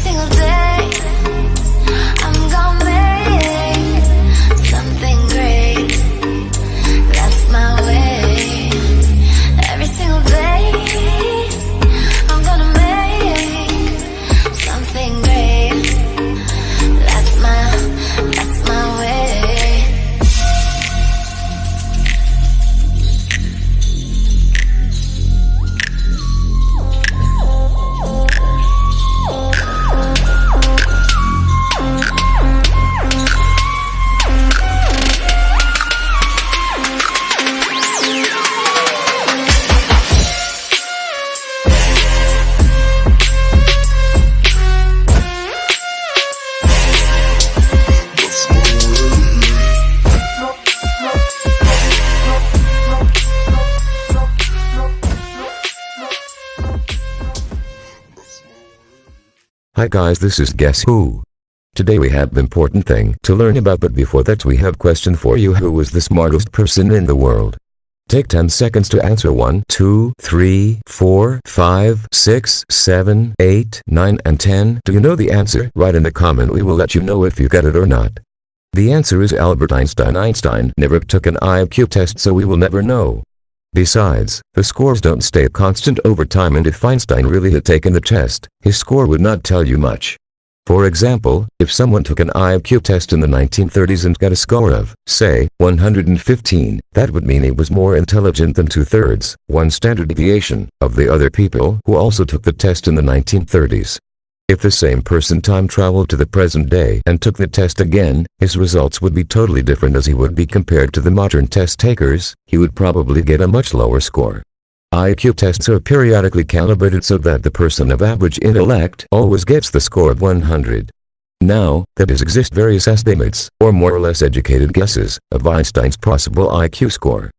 single day I'm gonna make something great. That's my way. Every single day I'm gonna make something great. That's my way. Hi guys, this is Guess Who. Today we have an important thing to learn about, but before that we have a question for you. Who is the smartest person in the world? Take 10 seconds to answer. 1, 2, 3, 4, 5, 6, 7, 8, 9 and 10. Do you know the answer? Write in the comment, we will let you know if you get it or not. The answer is Albert Einstein. Einstein never took an IQ test, so we will never know. Besides, the scores don't stay constant over time, and if Einstein really had taken the test, his score would not tell you much. For example, if someone took an IQ test in the 1930s and got a score of, say, 115, that would mean he was more intelligent than 2/3, one standard deviation, of the other people who also took the test in the 1930s. If the same person time traveled to the present day and took the test again, his results would be totally different, as he would be compared to the modern test takers. He would probably get a much lower score. IQ tests are periodically calibrated so that the person of average intellect always gets the score of 100. Now, that is, exist various estimates, or more or less educated guesses, of Einstein's possible IQ score.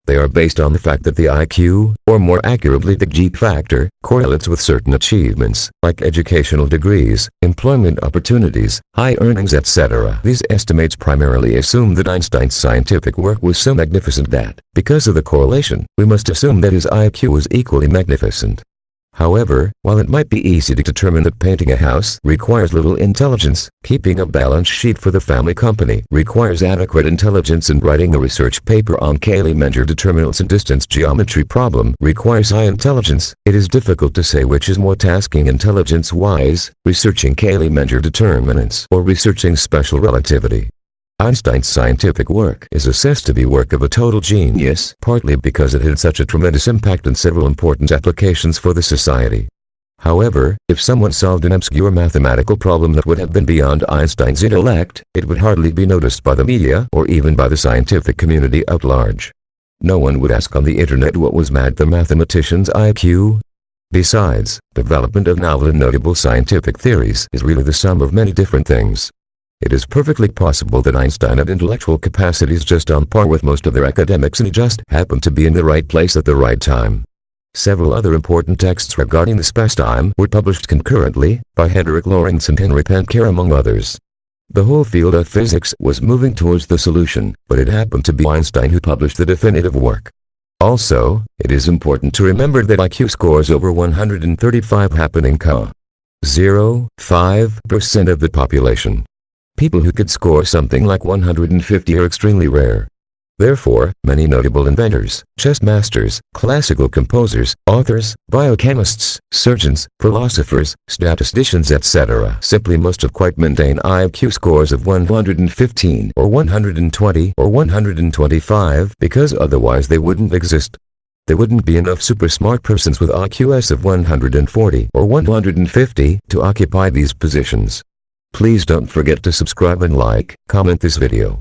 They are based on the fact that the IQ, or more accurately the G factor, correlates with certain achievements, like educational degrees, employment opportunities, high earnings, etc. These estimates primarily assume that Einstein's scientific work was so magnificent that, because of the correlation, we must assume that his IQ was equally magnificent. However, while it might be easy to determine that painting a house requires little intelligence, keeping a balance sheet for the family company requires adequate intelligence, and writing a research paper on Cayley-Menger determinants and distance geometry problem requires high intelligence, it is difficult to say which is more tasking intelligence-wise, researching Cayley-Menger determinants or researching special relativity. Einstein's scientific work is assessed to be work of a total genius, partly because it had such a tremendous impact and several important applications for the society. However, if someone solved an obscure mathematical problem that would have been beyond Einstein's intellect, it would hardly be noticed by the media or even by the scientific community at large. No one would ask on the internet what was mad the mathematician's IQ. Besides, development of novel and notable scientific theories is really the sum of many different things. It is perfectly possible that Einstein had intellectual capacities just on par with most other academics, and he just happened to be in the right place at the right time. Several other important texts regarding the spacetime were published concurrently, by Hendrik Lorentz and Henry Poincare among others. The whole field of physics was moving towards the solution, but it happened to be Einstein who published the definitive work. Also, it is important to remember that IQ scores over 135 happen in 0.05% of the population. People who could score something like 150 are extremely rare. Therefore, many notable inventors, chess masters, classical composers, authors, biochemists, surgeons, philosophers, statisticians, etc. simply must have quite mundane IQ scores of 115 or 120 or 125, because otherwise they wouldn't exist. There wouldn't be enough super smart persons with IQs of 140 or 150 to occupy these positions. Please don't forget to subscribe and like, comment this video.